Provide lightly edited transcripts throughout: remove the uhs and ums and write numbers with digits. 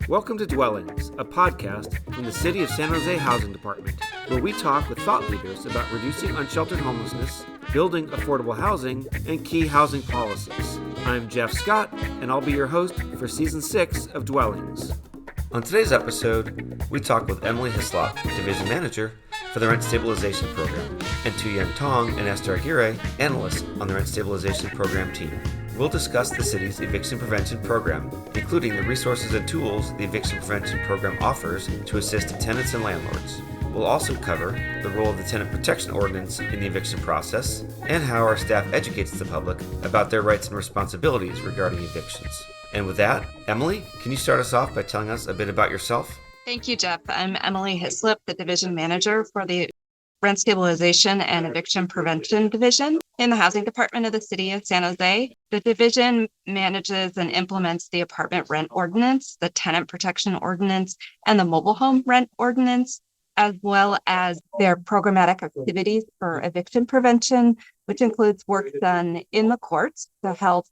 Welcome to Dwellings, a podcast from the City of San Jose Housing Department, where we talk with thought leaders about reducing unsheltered homelessness, building affordable housing, and key housing policies. I'm Jeff Scott, and I'll be your host for Season 6 of Dwellings. On today's episode, we talk with Emily Hislop, Division Manager for the Rent Stabilization Program, and Tu-Yen Tong and Esther Aguirre, Analysts on the Rent Stabilization Program team. We'll discuss the city's eviction prevention program, including the resources and tools the eviction prevention program offers to assist tenants and landlords. We'll also cover the role of the tenant protection ordinance in the eviction process and how our staff educates the public about their rights and responsibilities regarding evictions. And with that, Emily, can you start us off by telling us a bit about yourself? Thank you, Jeff. I'm Emily Hislop, the Division Manager for the Rent Stabilization and Eviction Prevention Division in the Housing Department of the City of San Jose. The division manages and implements the apartment rent ordinance, the tenant protection ordinance, and the mobile home rent ordinance, as well as their programmatic activities for eviction prevention, which includes work done in the courts to help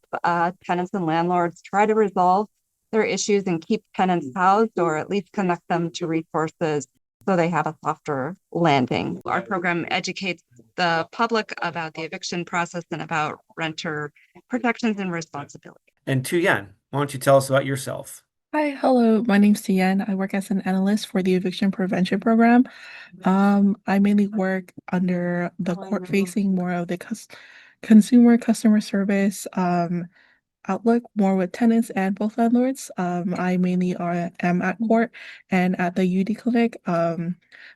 tenants and landlords try to resolve their issues and keep tenants housed, or at least connect them to resources so they have a softer landing. Our program educates the public about the eviction process and about renter protections and responsibility. And Tu-Yen, why don't you tell us about yourself? Hi, hello. My name's Tu-Yen. I work as an analyst for the Eviction Prevention Program. I mainly work under the court-facing, more of the customer service outlook, more with tenants and both landlords. I mainly am at court and at the UD clinic,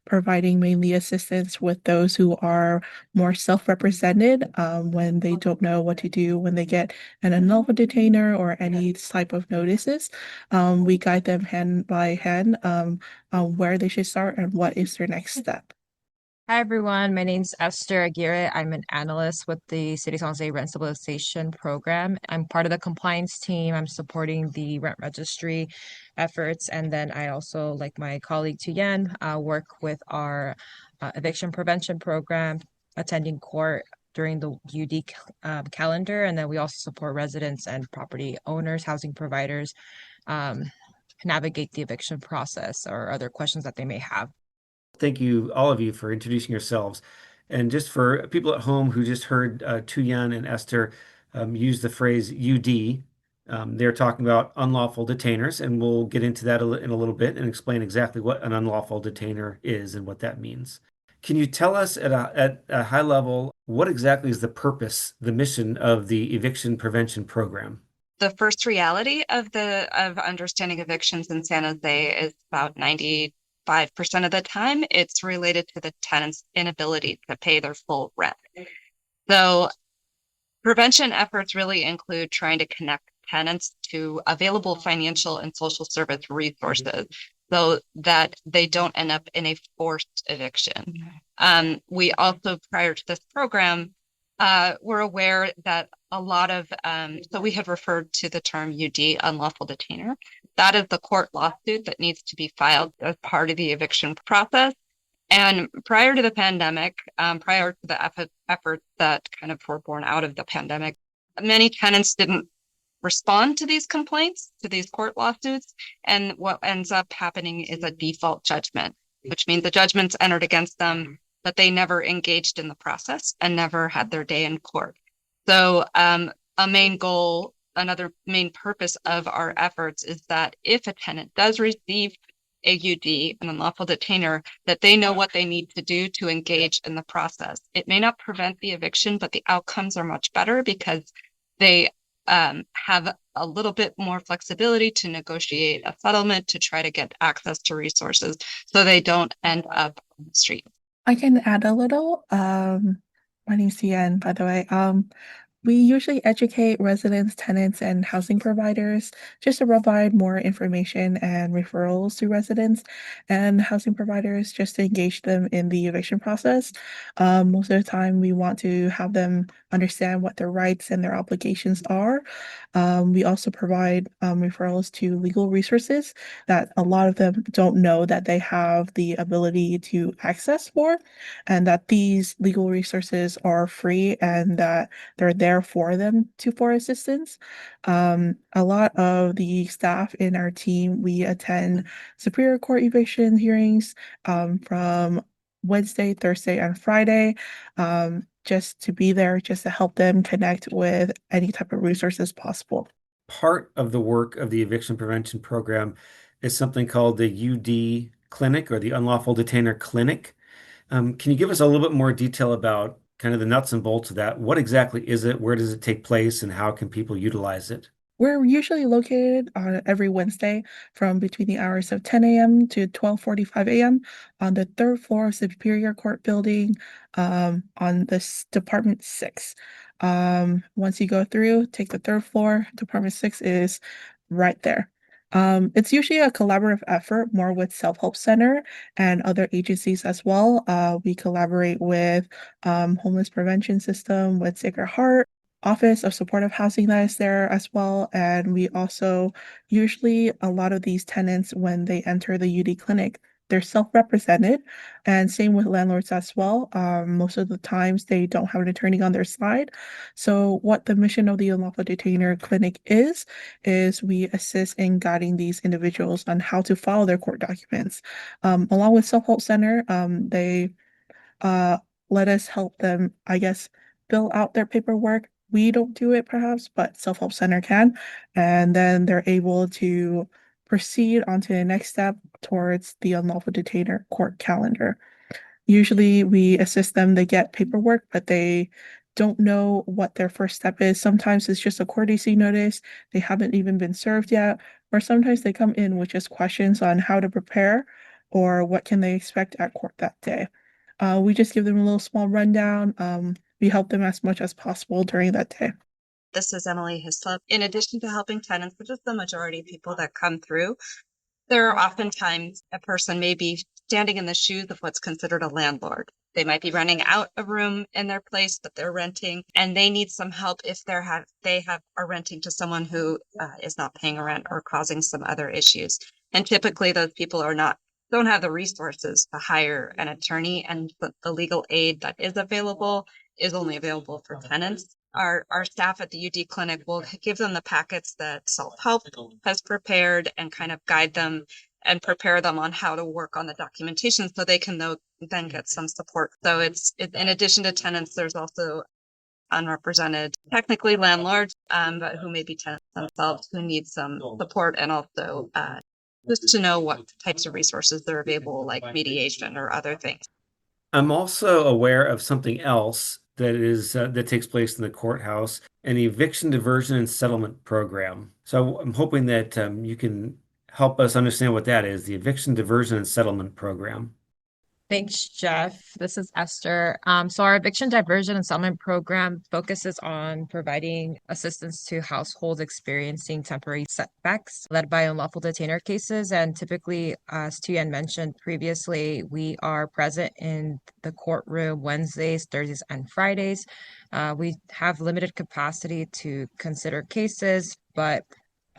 providing mainly assistance with those who are more self-represented when they don't know what to do when they get an unlawful detainer or any type of notices. We guide them hand by hand on where they should start and what is their next step. Hi, everyone. My name's Esther Aguirre. I'm an analyst with the City of San Jose Rent Stabilization Program. I'm part of the compliance team. I'm supporting the rent registry efforts. And then I also, like my colleague Tu-Yen, work with our eviction prevention program, attending court during the UD calendar. And then we also support residents and property owners, housing providers, navigate the eviction process or other questions that they may have. Thank you, all of you, for introducing yourselves. And just for people at home who just heard Tu-Yen and Esther use the phrase UD, they're talking about unlawful detainers, and we'll get into that in a little bit and explain exactly what an unlawful detainer is and what that means. Can you tell us at a high level, what exactly is the purpose, the mission of the eviction prevention program? The first reality of understanding evictions in San Jose is about 95% of the time, it's related to the tenant's inability to pay their full rent. So prevention efforts really include trying to connect tenants to available financial and social service resources so that they don't end up in a forced eviction. We also, prior to this program, were aware that a lot of, so we had referred to the term UD, unlawful detainer. That is the court lawsuit that needs to be filed as part of the eviction process. And prior to the pandemic, prior to the efforts that kind of were born out of the pandemic, many tenants didn't respond to these complaints, to these court lawsuits. And what ends up happening is a default judgment, which means the judgment's entered against them, but they never engaged in the process and never had their day in court. So a main goal, another main purpose of our efforts is that if a tenant does receive a UD, an unlawful detainer, that they know what they need to do to engage in the process. It may not prevent the eviction, but the outcomes are much better because they have a little bit more flexibility to negotiate a settlement to try to get access to resources so they don't end up on the street. I can add a little. My name's Tu-Yen, by the way. We usually educate residents, tenants, and housing providers just to provide more information and referrals to residents and housing providers just to engage them in the eviction process. Most of the time, we want to have them understand what their rights and their obligations are. We also provide referrals to legal resources that a lot of them don't know that they have the ability to access for, and that these legal resources are free and that they're there there for them for assistance. A lot of the staff in our team, we attend Superior Court eviction hearings from Wednesday, Thursday, and Friday, just to be there, just to help them connect with any type of resources possible. Part of the work of the eviction prevention program is something called the UD clinic or the Unlawful Detainer clinic. Can you give us a little bit more detail about kind of the nuts and bolts of that? What exactly is it? Where does it take place? And how can people utilize it? We're usually located on every Wednesday from between the hours of 10 a.m. to 12:45 a.m. on the third floor of Superior Court building, on this Department 6. Once you go through, take the third floor, Department 6 is right there. It's usually a collaborative effort, more with Self-Help Center and other agencies as well. We collaborate with Homeless Prevention System, with Sacred Heart, Office of Supportive Housing that is there as well. And we also usually a lot of these tenants, when they enter the UD clinic, they're self-represented, and same with landlords as well. Most of the times they don't have an attorney on their side. So what the mission of the Unlawful Detainer Clinic is we assist in guiding these individuals on how to follow their court documents. Along with Self-Help Center, they uh, let us help them, I guess, fill out their paperwork. We don't do it perhaps, but Self-Help Center can. And then they're able to proceed on to the next step towards the unlawful detainer court calendar. Usually we assist them to get paperwork, but they don't know what their first step is. Sometimes it's just a courtesy notice. They haven't even been served yet. Or sometimes they come in with just questions on how to prepare or what can they expect at court that day. We just give them a little small rundown. We help them as much as possible during that day. This is Emily Hislop. In addition to helping tenants, which is the majority of people that come through, there are oftentimes a person may be standing in the shoes of what's considered a landlord. They might be renting out a room in their place that they're renting, and they need some help if they are renting to someone who is not paying rent or causing some other issues. And typically, those people don't have the resources to hire an attorney, and the legal aid that is available is only available for tenants. Our staff at the UD clinic will give them the packets that Self-Help has prepared and kind of guide them and prepare them on how to work on the documentation so they can then get some support. So in addition to tenants, there's also unrepresented, technically landlords, but who may be tenants themselves who need some support, and also just to know what types of resources are available, like mediation or other things. I'm also aware of something else that takes place in the courthouse, an eviction diversion and settlement program. So I'm hoping that you can help us understand what that is, the eviction diversion and settlement program. Thanks, Jeff. This is Esther. So our eviction diversion and settlement program focuses on providing assistance to households experiencing temporary setbacks led by unlawful detainer cases. And typically, as Tuyen mentioned previously, we are present in the courtroom Wednesdays, Thursdays, and Fridays. We have limited capacity to consider cases, but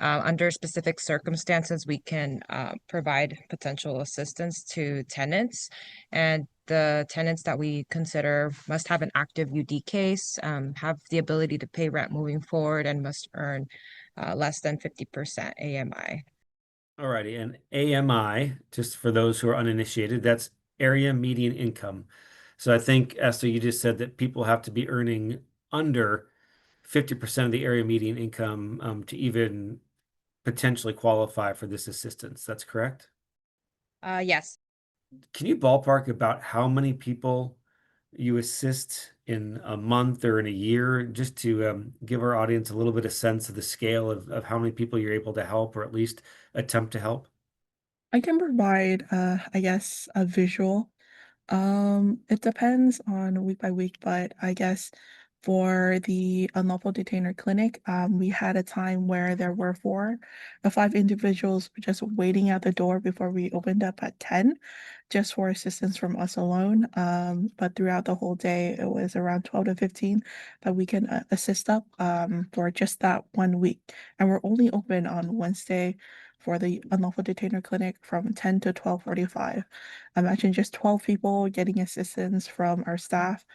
under specific circumstances, we can provide potential assistance to tenants. And the tenants that we consider must have an active UD case, have the ability to pay rent moving forward, and must earn less than 50% AMI. Alrighty, and AMI, just for those who are uninitiated, that's area median income. So I think, Esther, you just said that people have to be earning under 50% of the area median income to even potentially qualify for this assistance. That's correct? Yes. Can you ballpark about how many people you assist in a month or in a year, just to give our audience a little bit of sense of the scale of how many people you're able to help or at least attempt to help? I can provide, I guess, a visual. It depends on week by week, but I guess for the unlawful detainer clinic, we had a time where there were 4 or 5 individuals just waiting at the door before we opened up at 10. just for assistance from us alone. But throughout the whole day, it was around 12 to 15 that we can assist up for just that 1 week. And we're only open on Wednesday for the Unlawful Detainer Clinic from 10 to 12:45. Imagine just 12 people getting assistance from our staff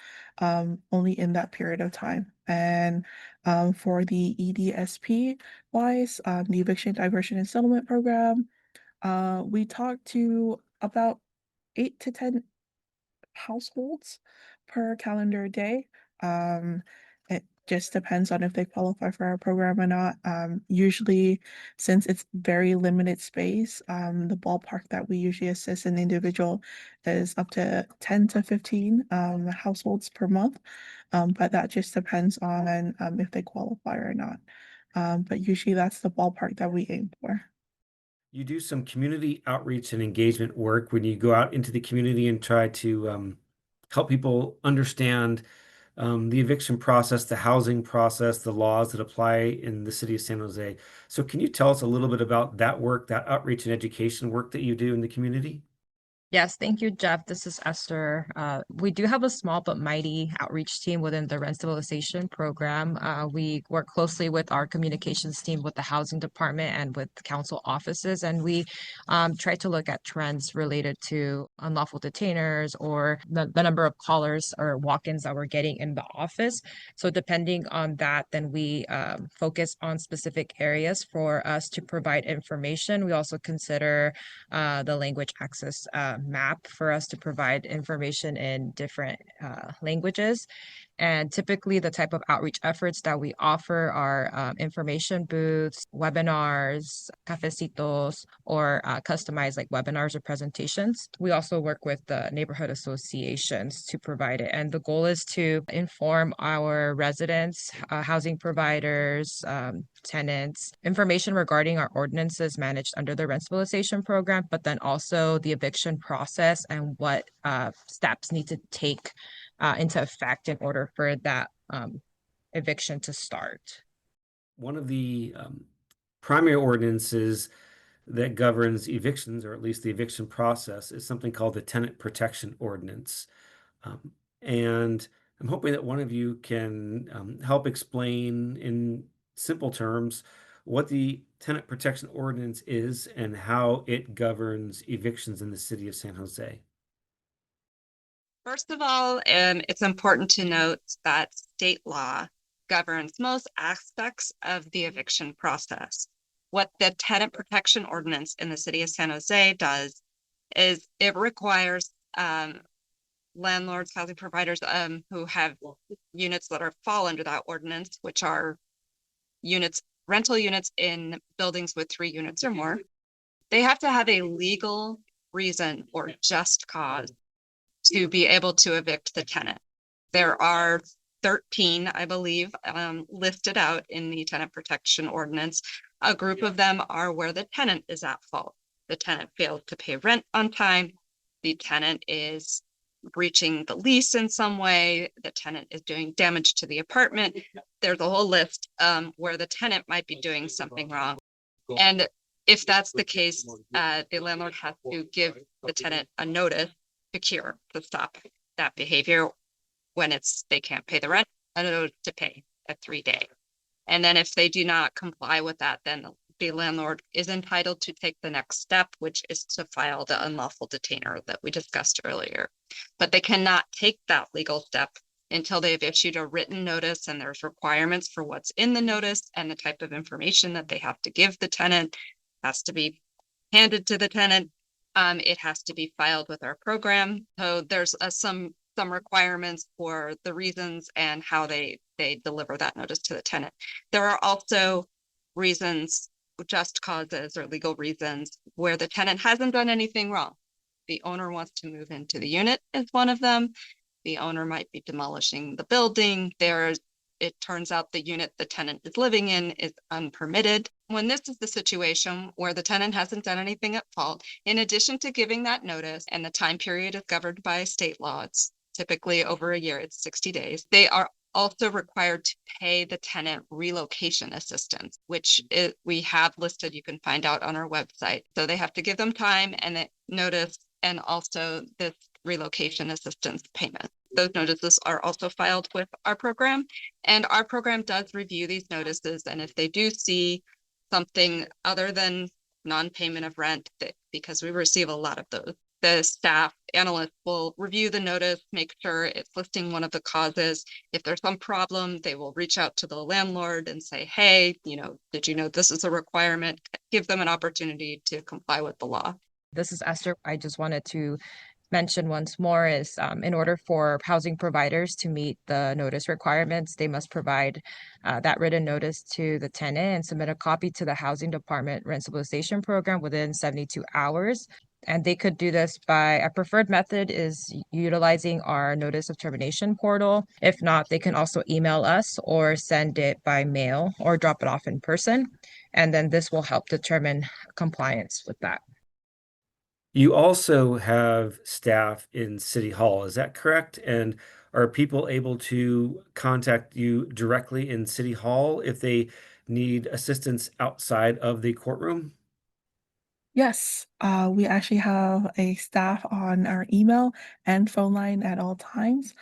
only in that period of time. And for the EDSP wise, the Eviction Diversion and Settlement Program, we talked to about 8 to 10 households per calendar day. It just depends on if they qualify for our program or not. Usually, since it's very limited space, the ballpark that we usually assist an individual is up to 10 to 15 households per month. But that just depends on if they qualify or not. But usually that's the ballpark that we aim for. You do some community outreach and engagement work when you go out into the community and try to help people understand the eviction process, the housing process, the laws that apply in the city of San Jose. So can you tell us a little bit about that work, that outreach and education work that you do in the community? Yes, thank you, Jeff. This is Esther. We do have a small but mighty outreach team within the rent stabilization program. We work closely with our communications team, with the housing department, and with council offices, and we try to look at trends related to unlawful detainers or the number of callers or walk-ins that we're getting in the office. So depending on that, then we focus on specific areas for us to provide information. We also consider the language access map for us to provide information in different languages. And typically the type of outreach efforts that we offer are information booths, webinars, cafecitos, or customized like webinars or presentations. We also work with the neighborhood associations to provide it. And the goal is to inform our residents, housing providers, tenants, information regarding our ordinances managed under the rent stabilization program, but then also the eviction process and what steps need to take into effect in order for that eviction to start. One of the primary ordinances that governs evictions, or at least the eviction process, is something called the Tenant Protection Ordinance. And I'm hoping that one of you can help explain in simple terms what the Tenant Protection Ordinance is and how it governs evictions in the city of San Jose. First of all, it's important to note that state law governs most aspects of the eviction process. What the Tenant Protection Ordinance in the city of San Jose does is it requires landlords, housing providers who have units that fall under that ordinance, which are rental units in buildings with 3 units or more. They have to have a legal reason or just cause to be able to evict the tenant. There are 13, I believe, listed out in the Tenant Protection Ordinance. A group of them are where the tenant is at fault. The tenant failed to pay rent on time. The tenant is breaching the lease in some way. The tenant is doing damage to the apartment. There's a whole list where the tenant might be doing something wrong. And if that's the case, the landlord has to give the tenant a notice to cure, to stop that behavior. When they can't pay the rent, a notice to pay a 3-day. And then if they do not comply with that, then the landlord is entitled to take the next step, which is to file the unlawful detainer that we discussed earlier. But they cannot take that legal step until they've issued a written notice, and there's requirements for what's in the notice and the type of information that they have to give the tenant has to be handed to the tenant. It has to be filed with our program. So there's some requirements for the reasons and how they deliver that notice to the tenant. There are also reasons, just causes or legal reasons, where the tenant hasn't done anything wrong. The owner wants to move into the unit is one of them. The owner might be demolishing the building. It turns out the unit the tenant is living in is unpermitted. When this is the situation where the tenant hasn't done anything at fault, in addition to giving that notice, and the time period is governed by state law, it's typically over a year, it's 60 days, they are also required to pay the tenant relocation assistance, which we have listed, you can find out on our website. So they have to give them time and notice and also this relocation assistance payment. Those notices are also filed with our program, and our program does review these notices. And if they do see something other than non-payment of rent, because we receive a lot of those, the staff analyst will review the notice, make sure it's listing one of the causes. If there's some problem, they will reach out to the landlord and say, hey, did you know this is a requirement? Give them an opportunity to comply with the law. This is Esther. I just wanted to mention once more is in order for housing providers to meet the notice requirements, they must provide that written notice to the tenant and submit a copy to the housing department rent stabilization program within 72 hours. And they could do this by a preferred method is utilizing our notice of termination portal. If not, they can also email us or send it by mail or drop it off in person. And then this will help determine compliance with that. You also have staff in City Hall, is that correct? And are people able to contact you directly in City Hall if they need assistance outside of the courtroom? Yes, we actually have a staff on our email and phone line at all times.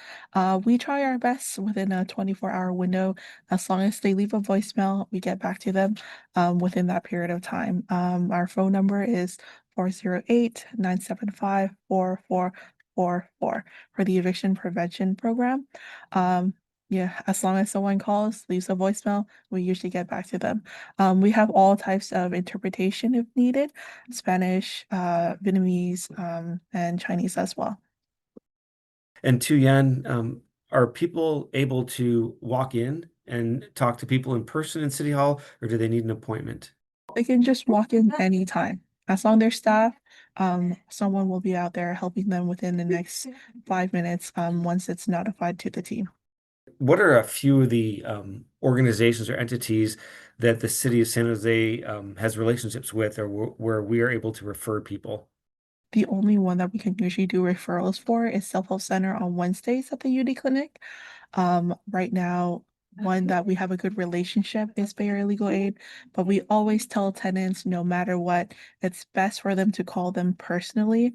We try our best within a 24-hour window. As long as they leave a voicemail, we get back to them within that period of time. Our phone number is 408-975-4444 for the eviction prevention program. Yeah, as long as someone calls, leaves a voicemail, we usually get back to them. We have all types of interpretation if needed. Spanish, Vietnamese, and Chinese as well. And Tu Yan, are people able to walk in and talk to people in person in City Hall, or do they need an appointment? They can just walk in anytime. As long as they're staff, someone will be out there helping them within the next 5 minutes once it's notified to the team. What are a few of the organizations or entities that the city of San Jose has relationships with, or where we are able to refer people? The only one that we can usually do referrals for is Self-Help Center on Wednesdays at the UD Clinic. Right now, one that we have a good relationship is Bay Area Legal Aid, but we always tell tenants, no matter what, it's best for them to call them personally,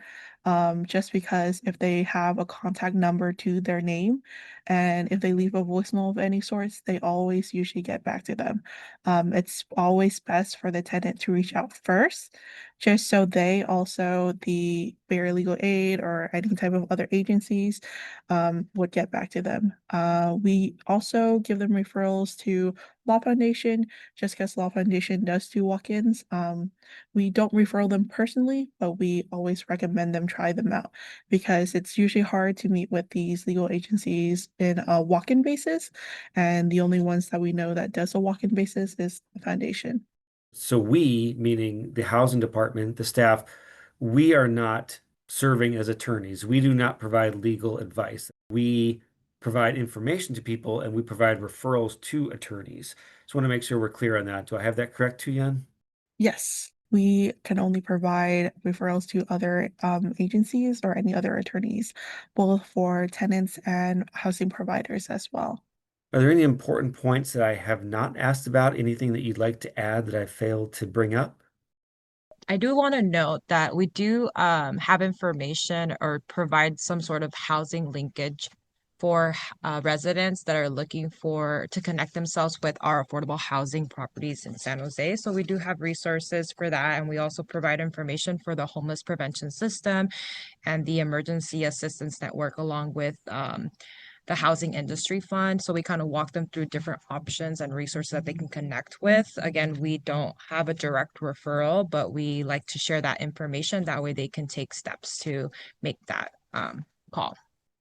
just because if they have a contact number to their name, and if they leave a voicemail of any sorts, they always usually get back to them. It's always best for the tenant to reach out first, just so they also, the Bay Area Legal Aid or any type of other agencies, would get back to them. We also give them referrals to Law Foundation, just because Law Foundation does do walk-ins. We don't refer them personally, but we always recommend them try them out because it's usually hard to meet with these legal agencies in a walk-in basis. And the only ones that we know that does a walk-in basis is the foundation. So we, meaning the housing department, the staff, we are not serving as attorneys. We do not provide legal advice. We provide information to people and we provide referrals to attorneys. Just want to make sure we're clear on that. Do I have that correct, Tu Yan? Yes, we can only provide referrals to other agencies or any other attorneys, both for tenants and housing providers as well. Are there any important points that I have not asked about? Anything that you'd like to add that I failed to bring up? I do want to note that we do have information or provide some sort of housing linkage for residents that are looking to connect themselves with our affordable housing properties in San Jose. So we do have resources for that. And we also provide information for the homeless prevention system and the emergency assistance network, along with the housing industry fund. So we kind of walk them through different options and resources that they can connect with. Again, we don't have a direct referral, but we like to share that information. That way they can take steps to make that call.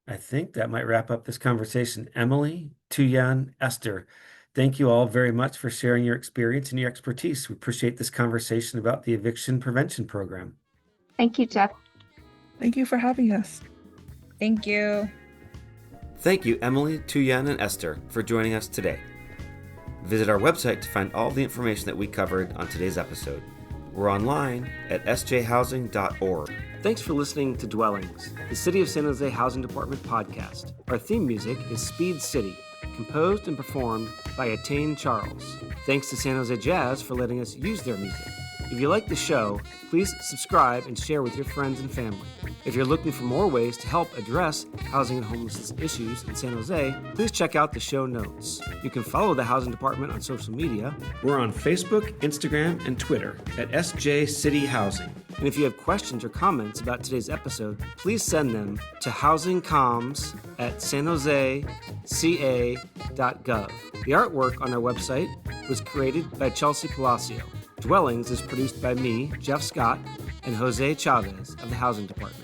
I think that might wrap up this conversation. Emily, Tu Yan, Esther, thank you all very much for sharing your experience and your expertise. We appreciate this conversation about the eviction prevention program. Thank you, Jeff. Thank you for having us. Thank you. Thank you, Emily, Tu Yan, and Esther, for joining us today. Visit our website to find all the information that we covered on today's episode. We're online at sjhousing.org. Thanks for listening to Dwellings, the City of San Jose Housing Department podcast. Our theme music is Speed City, composed and performed by Attain Charles. Thanks to San Jose Jazz for letting us use their music. If you like the show, please subscribe and share with your friends and family. If you're looking for more ways to help address housing and homelessness issues in San Jose, please check out the show notes. You can follow the Housing Department on social media. We're on Facebook, Instagram, and Twitter at SJ City Housing. And if you have questions or comments about today's episode, please send them to housingcoms@sanjoseca.gov. The artwork on our website was created by Chelsea Palacio. Dwellings is produced by me, Jeff Scott, and Jose Chavez of the Housing Department.